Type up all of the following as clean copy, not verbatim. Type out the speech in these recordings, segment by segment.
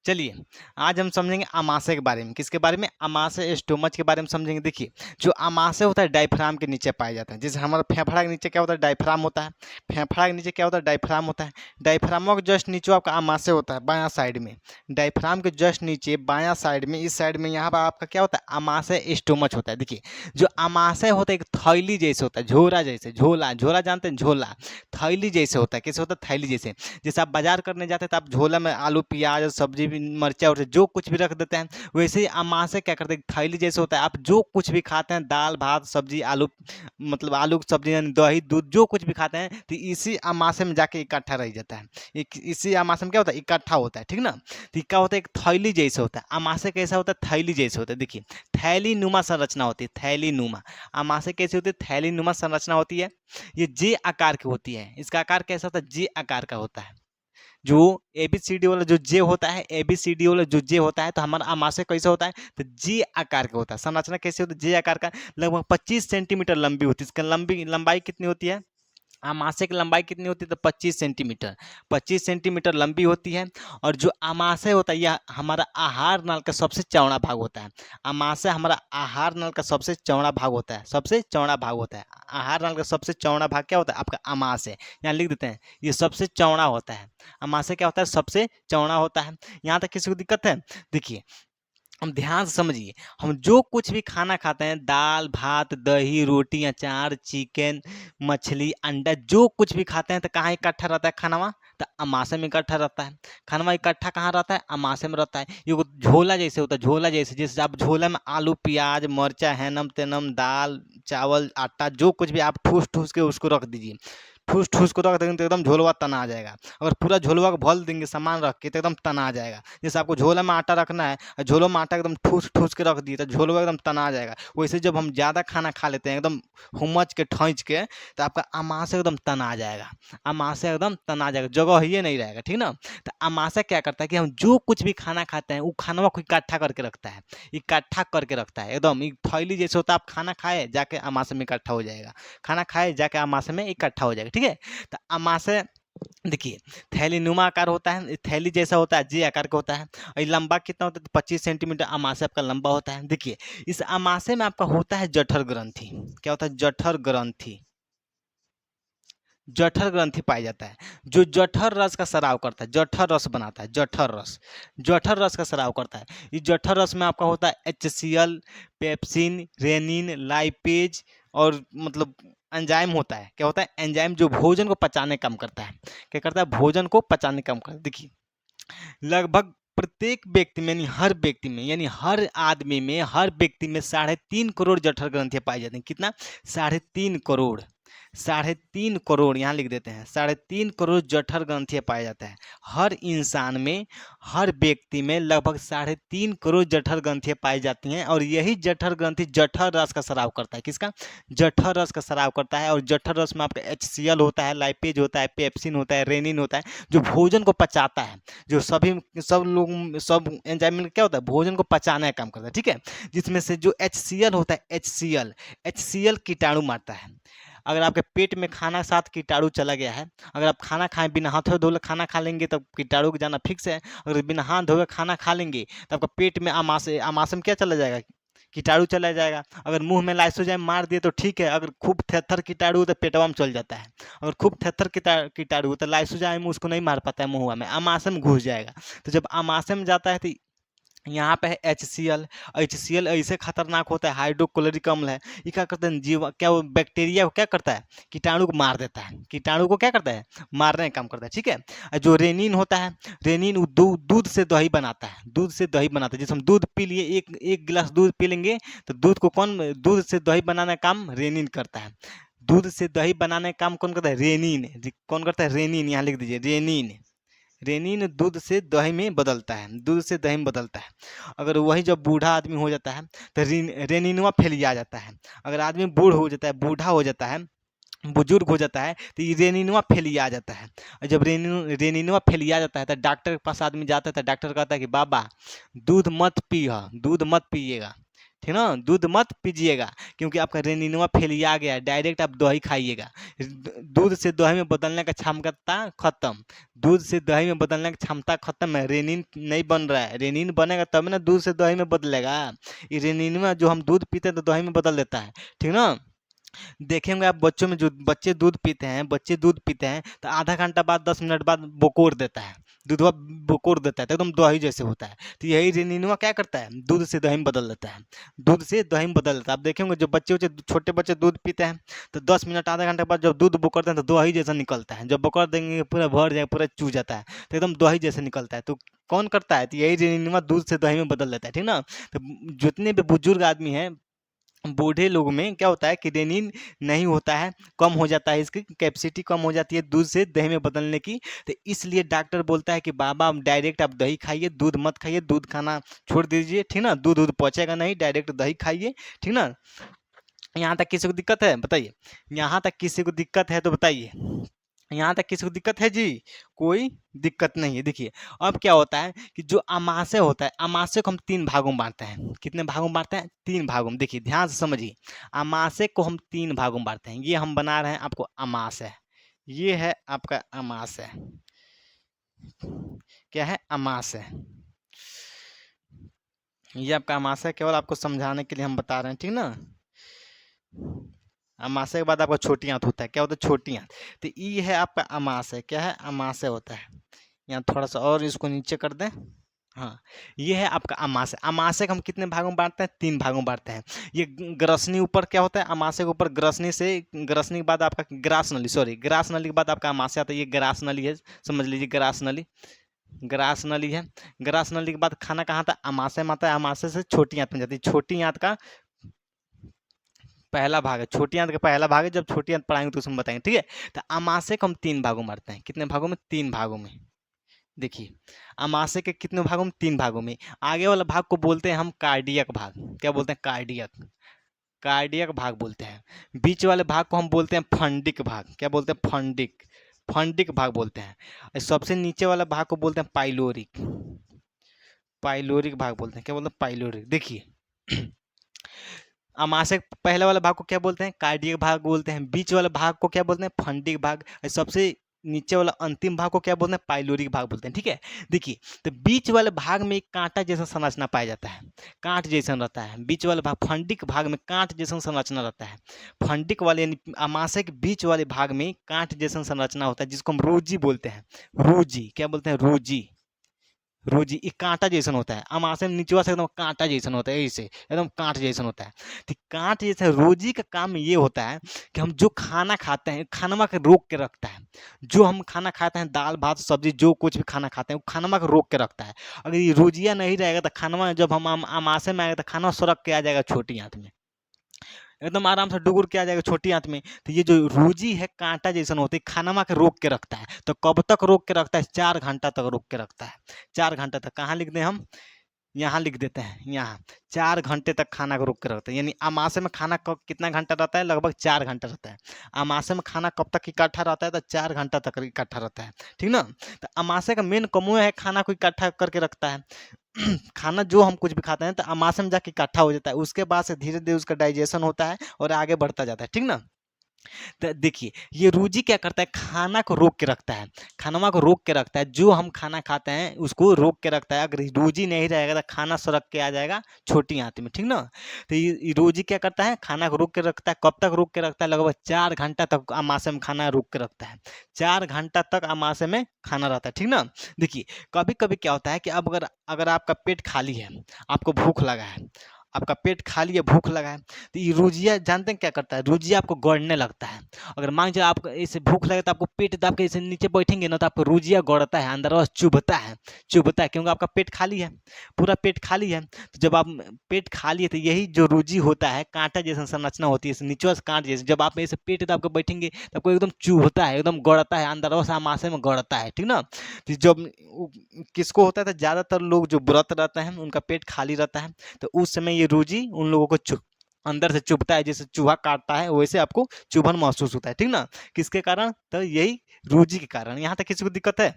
चलिए, आज हम समझेंगे आमाशय के बारे में। किसके बारे में? आमाशय स्टोमच के बारे में समझेंगे। देखिए, जो आमाशय होता है डायफ्राम के नीचे पाया जाता है। जैसे हमारा फेफड़ा के नीचे क्या होता है? डायफ्राम होता है। फेफड़ा के नीचे क्या होता है? डायफ्राम होता है। डायफ्रामों के जस्ट नीचे आपका आमाशय होता है, बायां साइड में। डायफ्राम के जस्ट नीचे बायां साइड में, इस साइड में यहाँ पर आपका क्या होता है? आमाशय स्टोमच होता है। देखिए, जो आमाशय होता है एक थैली जैसे होता है, झोरा जैसे। झोला, झोला जानते हैं? झोला थैली जैसे होता है। कैसे होता है? थैली जैसे। जैसे आप बाजार करने जाते हैं तो आप झोला में आलू प्याज सब्जी भी मिर्चा और जो कुछ भी रख देते हैं, वैसे ही आमाशय क्या करते हैं? थैली जैसे होता है। आप जो कुछ भी खाते हैं, दाल भात सब्जी आलू, मतलब आलू की सब्जी यानी दही दूध जो कुछ भी खाते हैं, तो इसी आमाशय में जाके इकट्ठा रह जाता है। इसी आमाशय में क्या होता है? इकट्ठा होता है। ठीक ना? तो क्या होता है? एक थैली जैसे होता है। आमाशय कैसा होता है? थैली जैसे होता है। देखिए, थैली नुमा संरचना होती है। थैली नुमा आमाशय कैसी होती है? थैली नुमा संरचना होती है। ये जे आकार की होती है। इसका आकार कैसा होता है? जे आकार का होता है। जो एबीसीडी वाला जो जे होता है, एबीसीडी वाला जो जे होता है, तो हमारा आमाशय कैसे होता है? तो जे आकार का होता है। संरचना कैसे होती है? जे आकार का। लगभग 25 सेंटीमीटर लंबी होती है। इसका लंबाई कितनी होती है? आमाशय की लंबाई कितनी होती है? तो 25 सेंटीमीटर। 25 सेंटीमीटर लंबी होती है। और जो आमाशय होता है यह हमारा आहार नल का सबसे चौड़ा भाग होता है। आमाशय हमारा आहार नल का सबसे चौड़ा भाग होता है। सबसे चौड़ा भाग होता है। आहार नल का सबसे चौड़ा भाग क्या होता है? आपका आमाशय। यहाँ लिख देते हैं, ये सबसे चौड़ा होता है। आमाशय क्या होता है? सबसे चौड़ा होता है। यहाँ तक किसी को दिक्कत है? देखिए, हम ध्यान से समझिए। हम जो कुछ भी खाना खाते हैं, दाल भात दही रोटी अचार चिकन मछली अंडा, जो कुछ भी खाते हैं, तो कहाँ इकट्ठा रहता है खानावा? तो आमाशय में इकट्ठा रहता है। खानावा इकट्ठा कहाँ रहता है? आमाशय में रहता है। ये वो झोला जैसे होता है। झोला जैसे, जैसे आप झोला में आलू प्याज मरचा हैनम तेनम दाल चावल आटा जो कुछ भी आप ठूस ठूस के उसको रख दीजिए। ठूस ठूस को रख देंगे तो एकदम झोलवा तना आ जाएगा। अगर पूरा झोलवा को भल देंगे सामान रख के, तो एकदम तना आ जाएगा। जैसे आपको झोला में आटा रखना है, झोलों में आटा एकदम ठूस ठूस के रख दिए, तो झोलवा एकदम तना आ जाएगा। वैसे जब हम ज़्यादा खाना खा लेते हैं एकदम हुमच के ठोंच के, तो आपका आमाशय एकदम तना आ जाएगा। आमाशय एकदम तना आ जाएगा, जगह ही नहीं रहेगा। ठीक ना? तो आमाशय क्या करता है कि हम जो कुछ भी खाना खाते हैं, वो खाना को इकट्ठा करके रखता है। इकट्ठा करके रखता है एकदम। एक थैली जैसे होता है। आप खाना खाए जाके आमाशय में इकट्ठा हो जाएगा। खाना खाए जाके आमाशय में इकट्ठा हो जाएगा। ठीक है? तो आमाशय देखिए, थैली नुमा आकार होता है। थैली जैसा होता है, जे आकार का होता है। और ये लंबा कितना होता है? तो 25 सेंटीमीटर आमाशय आपका लंबा होता है। देखिए, इस आमाशय में आपका होता है जठर ग्रंथि। क्या होता है? जठर ग्रंथि। जठर ग्रंथि पाया जाता है, जो जठर रस का स्राव करता है, जठर रस बनाता है। जठर रस, जठर रस का स्राव करता है। इस जठर रस में आपका होता है HCl पेप्सिन रेनिन लाइपेज और मतलब एंजाइम होता है। क्या होता है? एंजाइम, जो भोजन को पचाने का काम करता है। क्या करता है? भोजन को पचाने का काम करता है। देखिए, लगभग प्रत्येक व्यक्ति में यानी हर व्यक्ति में यानी हर आदमी में हर व्यक्ति में 3.5 करोड़ जठर ग्रंथियां पाई जाती हैं। कितना? 3.5 करोड़। 3.5 करोड़ यहाँ लिख देते हैं। 3.5 करोड़ जठर ग्रंथियां पाया जाता है हर इंसान में। हर व्यक्ति में लगभग 3.5 करोड़ जठर ग्रंथियां पाई जाती हैं। और यही जठर ग्रंथि जठर रस का स्राव करता है। किसका? जठर रस का स्राव करता है। और जठर रस में आपका HCl होता है लाइपेज होता है पेप्सिन होता है रेनिन होता है, जो भोजन को पचाता है। जो सब लोग सब एंजाइम में क्या होता है? भोजन को पचाने का काम करता है। ठीक है? जिसमें से जो HCl होता है, HCl कीटाणु मारता है। अगर आपके पेट में खाना साथ कीटाणु चला गया है, अगर आप खाना खाएं बिना हाथों धोले खाना खा लेंगे तो कीटाणु को जाना फिक्स है। अगर बिना हाथ धोए खाना खा लेंगे तो आपका पेट में आमाशय में क्या चला जाएगा? कीटाणु चला जाएगा। अगर मुंह में लाइसोजाइम मार दिए तो ठीक है। अगर खूब थेथर कीटाणु हो तो पेटवा में चल जाता है। अगर खूब थेथर कीटाणु हो तो लाइसोजाइम उसको नहीं मार पाता है, मुंह में आमाशय में घुस जाएगा। तो जब आमाशय में जाता है तो यहाँ पे है HCl ऐसे खतरनाक होता है, हाइड्रोक्लोरिक अम्ल है। ये क्या करते हैं? क्या वो बैक्टीरिया को क्या करता है? कीटाणु को मार देता है। कीटाणु को क्या करता है? मारने का काम करता है। ठीक है? और जो रेनिन होता है, रेनिन दूध से दही बनाता है। दूध से दही बनाता है। जैसे हम दूध पी लिए, एक गिलास दूध पी लेंगे तो दूध से दही बनाने का काम रेनिन करता है। दूध से दही बनाने का काम कौन करता है? रेनिन। कौन करता है? रेनिन। यहाँ लिख दीजिए, रेनिन। रेनिन दूध से दही में बदलता है। दूध से दही में बदलता है। अगर वही जब बूढ़ा आदमी हो जाता है तो रेनिनवा फैलिया जाता है। अगर आदमी बूढ़ हो जाता है, बूढ़ा हो जाता है, बुजुर्ग हो जाता है, तो ये रेनिनवा फैलिया जाता है। और जब रेनिनवा फैलिया जाता है तो डॉक्टर के पास आदमी जाता है तो डॉक्टर कहता है कि बाबा दूध मत पिएगा। ठीक ना, दूध मत पीजिएगा क्योंकि आपका रेनिनवा फैलिया गया, डायरेक्ट आप दही खाइएगा। दूध से दही में बदलने का क्षमता खत्म, दूध से दही में बदलने की क्षमता खत्म है, रेनिन नहीं बन रहा है, रेनिन बनेगा तब ना दूध से दही में बदलेगा। ये रेनिनवा जो हम दूध पीते हैं तो दही में बदल देता है, ठीक ना। देखेंगे आप बच्चों में, जो बच्चे दूध पीते हैं, बच्चे दूध पीते हैं तो आधा घंटा बाद 10 मिनट बाद बोकोर देता है, दूधवा बोकोर देता है तो एकदम दही जैसे होता है। तो यही रेनिनवा क्या करता है, दूध से दही में बदल देता है, दूध से दही में बदल देता है। आप देखेंगे जो बच्चे छोटे बच्चे दूध पीते हैं तो 10 मिनट आधा घंटे बाद जब दूध बोकरते हैं तो दही जैसा निकलता है, जब बोकर देंगे पूरा भर जाएगा, पूरा चू जाता है तो एकदम दही जैसे निकलता है। तो कौन करता है, तो यही रेनिनवा दूध से दही में बदल देता है, ठीक ना। तो जितने भी बुजुर्ग आदमी हैं, बूढ़े लोग में क्या होता है कि रेनिन नहीं होता है, कम हो जाता है, इसकी कैपेसिटी कम हो जाती है दूध से दही में बदलने की। तो इसलिए डॉक्टर बोलता है कि बाबा डायरेक्ट आप दही खाइए, दूध मत खाइए, दूध खाना छोड़ दीजिए, ठीक ना, दूध पहुँचेगा नहीं, डायरेक्ट दही खाइए, ठीक ना। यहाँ तक किसी को दिक्कत है बताइए, यहाँ तक किसी को दिक्कत है तो बताइए, यहाँ तक किसी को दिक्कत है जी, कोई दिक्कत नहीं है। देखिए अब क्या होता है कि जो अमाशय होता है, अमाशय को हम 3 भागों में बांटते हैं, कितने भागों में बांटते हैं, 3 भागों में। देखिए ध्यान से समझिए, अमाशय को हम 3 भागों में बांटते हैं, ये हम बना रहे हैं आपको अमाशय, ये है आपका अमाशय, क्या है, अमाशय, ये आपका अमाशय केवल आपको समझाने के लिए हम बता रहे हैं, ठीक ना। अमाशय के बाद आपका छोटी आंत होता है, क्या होता है, छोटी आंत। तो ये है आपका अमाशय, क्या है, अमाशय होता है। यहाँ थोड़ा सा और इसको नीचे कर दें, हाँ, ये है आपका अमाशय। अमाशय को हम कितने भागों में बांटते हैं, 3 भागों में बांटते हैं। ये ग्रसनी ऊपर क्या होता है, अमाशय के ऊपर ग्रसनी से, ग्रसनी के बाद आपका ग्रास नली, सॉरी ग्रास नली के बाद आपका अमाशय आता है, ये ग्रास नली है, समझ लीजिए ग्रास नली, ग्रास नली है। ग्रास नली के बाद खाना कहाँ आता है, अमाशय में आता है, अमाशय से छोटी आंत में जाती है, छोटी आंत का पहला भाग है, छोटी आंत का पहला भाग है, जब छोटी आंत पढ़ाएंगे तो उसमें बताएंगे, ठीक है। तो अमाशय को हम 3 भागों में बांटते हैं, कितने भागों में, 3 भागों में। देखिए अमाशय के कितने भागों में, 3 भागों में। आगे वाला भाग को बोलते हैं हम कार्डियक भाग, क्या बोलते हैं, कार्डियक, कार्डियक भाग बोलते हैं। बीच वाले भाग को हम बोलते हैं फंडिक भाग, क्या बोलते हैं, फंडिक, फंडिक भाग बोलते हैं। और सबसे नीचे वाला भाग को बोलते हैं पाइलोरिक, पाइलोरिक भाग बोलते हैं, क्या बोलते हैं, पाइलोरिक। देखिए अमाशय पहले वाला भाग को क्या बोलते हैं, कार्डियक भाग बोलते हैं, बीच वाला भाग को क्या बोलते हैं, फंडिक भाग, और सबसे नीचे वाला अंतिम भाग को क्या बोलते हैं, पाइलोरिक भाग बोलते हैं, ठीक है। देखिए तो बीच वाले भाग में एक कांटा जैसा संरचना पाया जाता है, कांट जैसा रहता है बीच वाले भाग, फंडिक भाग में कांट जैसा संरचना रहता है। फंडिक वाले यानी अमाशय के बीच वाले भाग में कांट जैसा संरचना होता है, जिसको हम रूजी बोलते हैं, रूजी, क्या बोलते हैं, रूजी, रोजी एक कांटा जैसन होता है, अमाशय में निचवा से एकदम कांटा जैसन होता है, ऐसे एकदम कांट जैसन होता है। तो कांट जैसे रोजी का काम ये होता है कि हम जो खाना खाते हैं, खानमा के रोक के रखता है, जो हम खाना खाते हैं, दाल भात सब्जी जो कुछ भी खाना खाते हैं, वो खानमा को रोक के रखता है। अगर ये रोजिया नहीं रहेगा तो खानमा, जब हम अमाशय में आएगा तो खाना सुरक के आ जाएगा छोटी आंत में, एकदम आराम से डुगुर के आ जाएगा छोटी आंत में। तो ये जो रूजी है कांटा जैसन होती है, खानमा के रोक के रखता है। तो कब तक रोक के रखता है, 4 घंटा तक रोक के रखता है, 4 घंटा तक। कहाँ लिख दें हम, यहाँ लिख देते हैं, यहाँ 4 घंटे तक खाना को रोक के रखते हैं। यानी अमाशय में खाना कब कितना घंटा रहता है, लगभग 4 घंटा रहता है। अमाशय में खाना कब तक इकट्ठा रहता है, तो 4 घंटा तक इकट्ठा रहता है, ठीक ना। तो अमाशय का मेन कमों है खाना को इकट्ठा करके रखता है। खाना जो हम कुछ भी खाते हैं तो अमाशय में जाके इकट्ठा हो जाता है, उसके बाद से धीरे धीरे उसका डाइजेशन होता है और आगे बढ़ता जाता है, ठीक ना। तो देखिए ये रूजी क्या करता है, खाना को रोक के रखता है, खाना को रोक के रखता है, जो हम खाना खाते हैं उसको रोक के रखता है। अगर रूजी नहीं रहेगा तो खाना सुरक के आ जाएगा छोटी आंत में, ठीक ना। तो ये रूजी क्या करता है, खाना को रोक के रखता है। कब तक रोक के रखता है, लगभग 4 घंटा तक अमाशय में खाना रोक के रखता है, 4 घंटा तक अमाशय में खाना रहता है, ठीक ना। देखिए कभी कभी क्या होता है कि अब अगर आपका पेट खाली है, आपको भूख लगा है, आपका पेट खाली है, भूख लगा है, तो ये रोजिया जानते हैं क्या करता है, रोजिया आपको गड़ने लगता है। अगर मान लीजिए आपको ऐसे भूख लगे तो आपको पेट दाब के ऐसे नीचे बैठेंगे ना, तो आपको रोजिया गड़ता है, अंदर बस चुभता है, चुभता है, क्योंकि आपका पेट खाली है, पूरा पेट खाली है। तो जब आप पेट खाली है तो यही जो रोजी होता है, कांटा जैसा संरचना होती है, नीचे से कांट जैसे, जब आप ऐसे पेट दाब के बैठेंगे तो आपको एकदम चुभता है, एकदम गड़ता है, अंदर बस आमाशय में गड़ता है, ठीक ना। तो जब किसको होता है, तो ज़्यादातर लोग जो व्रत रहते हैं उनका पेट खाली रहता है, तो उस समय ये रोजी उन लोगों को अंदर से चुभता है, जैसे चूहा काटता है वैसे आपको चुभन महसूस होता है, ठीक ना। किसके कारण, तो यही रोजी के कारण। यहाँ तक किसी को दिक्कत है,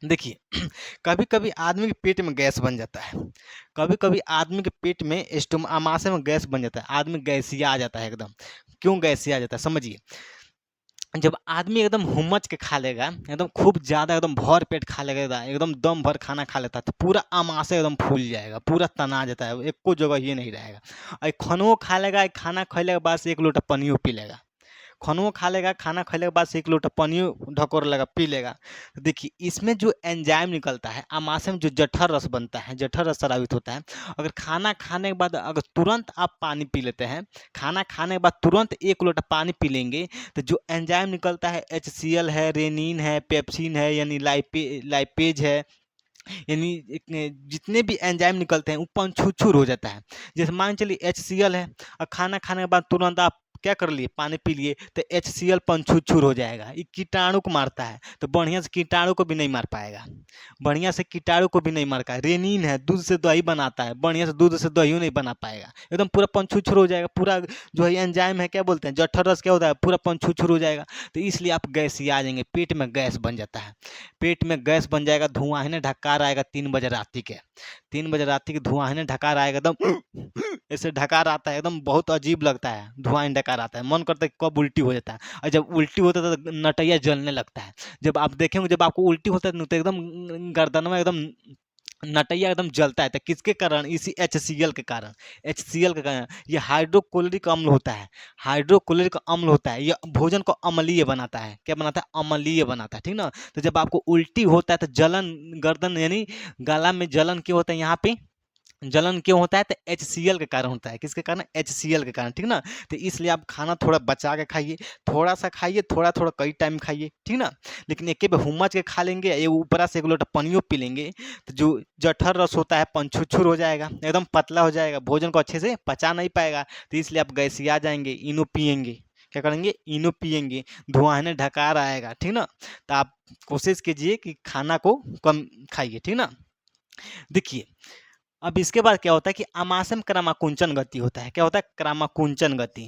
देखिए कभी कभी आदमी के पेट में गैस बन जाता है, कभी कभी आदमी के पेट में स्टोम अमाशय में गैस बन जाता है, आदमी गैसिया आ जाता है एकदम। क्यों गैसिया आ जाता है समझिए। जब आदमी एकदम हुमच के खा लेगा, एकदम खूब ज़्यादा एकदम भर पेट खा लेगा, एकदम दम भर खाना खा लेता है, तो पूरा अमाशय एकदम फूल जाएगा, पूरा तना जाता है, एको जगह ये नहीं रहेगा। और खानो खा लेगा, खाना खैले के बाद से 1 लोटा पानियो पी लेगा, खानो खा लेगा, खाना खैले के बाद से 1 लोटा पानियो ढकोर लेगा, पी लेगा। तो देखिए इसमें जो एंजाइम निकलता है, अमाशय में जो जठर रस बनता है, जठर रस स्रावित होता है। अगर खाना खाने के बाद अगर तुरंत आप पानी पी लेते हैं, खाना खाने के बाद तुरंत 1 लोटा पानी पी लेंगे, तो जो एंजाइम निकलता है, HCl है, रेनिन है, पेप्सिन है, यानी लाइपेज है, यानी जितने भी एंजाइम निकलते हैं वो पंछुछुर हो जाता है। जैसे मान चलिए HCl है, और खाना खाने के बाद तुरंत आप क्या कर लिए, पानी पी लिए, तो HCl पंछुछुर हो जाएगा, ये कीटाणु को मारता है, तो बढ़िया से कीटाणु को भी नहीं मार पाएगा, बढ़िया से कीटाणु को भी नहीं मार पाएगा। रेनिन है, दूध से दही बनाता है, बढ़िया से दूध से दही नहीं बना पाएगा, एकदम पूरा पंछुछुर हो जाएगा, पूरा जो है एंजाइम है, क्या बोलते हैं, जठर रस, क्या होता है, पूरा पंछुछुर हो जाएगा। तो इसलिए आप गैसिया आ जाएंगे, पेट में गैस बन जाता है, पेट में गैस बन जाएगा, धुआं है ना, ढकार आएगा 3 बजे राती के, 3 बजे राती के धुआं है ना, ढकार आएगा एकदम ऐसे ढकार आता है, एकदम बहुत अजीब लगता है, धुआं ढकार आता है, मन करता है कब उल्टी हो जाता है। और जब उल्टी होता है तो नटैया जलने लगता है। जब आप देखेंगे, जब आपको उल्टी होता है तो एकदम गर्दन में एकदम नटैया एकदम जलता है, तो किसके कारण, इसी HCl के कारण, HCl के कारण। ये हाइड्रोक्लोरिक अम्ल होता है, हाइड्रोक्लोरिक अम्ल होता है, ये भोजन को अम्लीय बनाता है, क्या बनाता है, अम्लीय बनाता है, ठीक ना। तो जब आपको उल्टी होता है तो जलन, गर्दन यानी गला में जलन क्यों होता है, यहाँ पे जलन क्यों होता है, तो HCl के कारण होता है, किसके कारण, HCl के कारण, ठीक ना। तो इसलिए आप खाना थोड़ा बचा के खाइए, थोड़ा सा खाइए, थोड़ा थोड़ा कई टाइम खाइए, ठीक ना। लेकिन एक बार हुम्मच के खा लेंगे, ये ऊपरा से 1 लोटा पानियो पी लेंगे, तो जो जठर रस होता है पंछुछुर हो जाएगा, एकदम पतला हो जाएगा, भोजन को अच्छे से पचा नहीं पाएगा, तो इसलिए आप गैसिया जाएंगे, इनो पियेंगे, क्या करेंगे, इनो पियेंगे, धुआं है ना ढकार आएगा, ठीक ना। तो आप कोशिश कीजिए कि खाना को कम खाइए, ठीक ना। देखिए अब इसके बाद क्या होता है कि अमाशय क्रमाकुंचन गति होता है, क्या होता है, क्रमाकुंचन गति,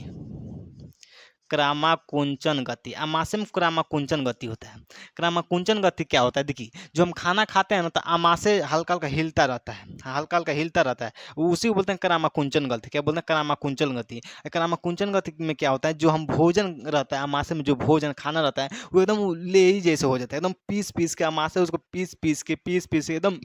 क्रमाकुंचन गति, अमाशय में क्रमाकुंचन गति होता है। क्रमाकुंचन गति क्या होता है, देखिए जो हम खाना खाते हैं ना, तो अमाशय हल्का हल्का हिलता रहता है, हल्का हल्का हिलता रहता है, उसी को बोलते हैं क्रमाकुंचन गति, क्या बोलते हैं, क्रमाकुंचन गति। क्रमाकुंचन गति में क्या होता है, जो हम भोजन रहता है, अमाशय में जो भोजन खाना रहता है, वो एकदम लेई जैसे हो जाता है, एकदम पीस पीस के अमाशय उसको पीस पीस के एकदम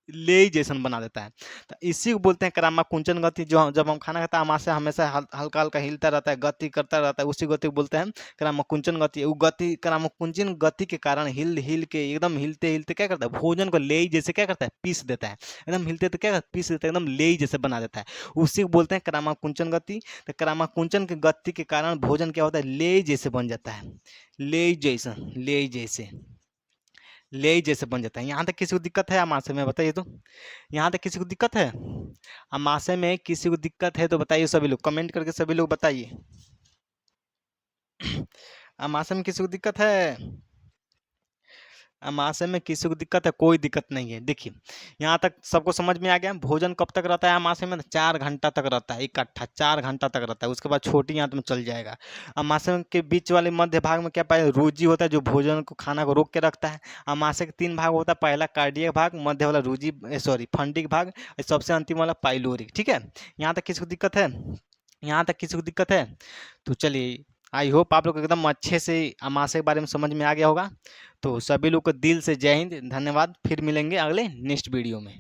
लेई जैसन बना देता है। तो इसी को बोलते हैं क्रमाकुंचन गति। जो जब हम खाना खाता है, अमाशय हमेशा हल्का हल्का हिलता रहता है, गति करता रहता है, उसी गति को बोलते हैं क्रमाकुंचन गति। वो गति, क्रमाकुंचन गति के कारण हिल हिल के एकदम हिलते हिलते क्या करता है, भोजन को लेई जैसे क्या करता है, पीस देता है, एकदम हिलते तो क्या करता है, पीस देता है, एकदम लेई जैसे बना देता है, उसी को बोलते हैं क्रमाकुंचन गति। तो क्रमाकुंचन की गति के कारण भोजन क्या होता है, लेई जैसे बन जाता है, लेई जैसा, लेई जैसे, ले जैसे बन जाता है। यहाँ तक किसी को दिक्कत है अमाशय में, बताइए तो, यहाँ तक किसी को दिक्कत है अमाशय में, किसी को दिक्कत है तो बताइए, सभी लोग कमेंट करके सभी लोग बताइए अमाशय में किसी को दिक्कत है, अमाशय में किसी को दिक्कत है, कोई दिक्कत नहीं है। देखिए यहाँ तक सबको समझ में आ गया, भोजन कब तक रहता है अमाशय में, 4 घंटा तक रहता है इकट्ठा, 4 घंटा तक रहता है, उसके बाद छोटी आंत में चल जाएगा। अमाशय के बीच वाले मध्य भाग में क्या पाया, रूजी होता है, जो भोजन को, खाना को रोक के रखता है। अमाशय के 3 भाग होता है, पहला कार्डियक भाग, मध्य वाला रूजी, सॉरी फंडिक भाग, और सबसे अंतिम वाला पाइलोरिक, ठीक है। यहाँ तक किसी को दिक्कत है, यहाँ तक किसी को दिक्कत है, तो चलिए आई होप आप लोग एकदम अच्छे से अमाशय के बारे में समझ में आ गया होगा। तो सभी लोग को दिल से जय हिंद, धन्यवाद, फिर मिलेंगे अगले नेक्स्ट वीडियो में।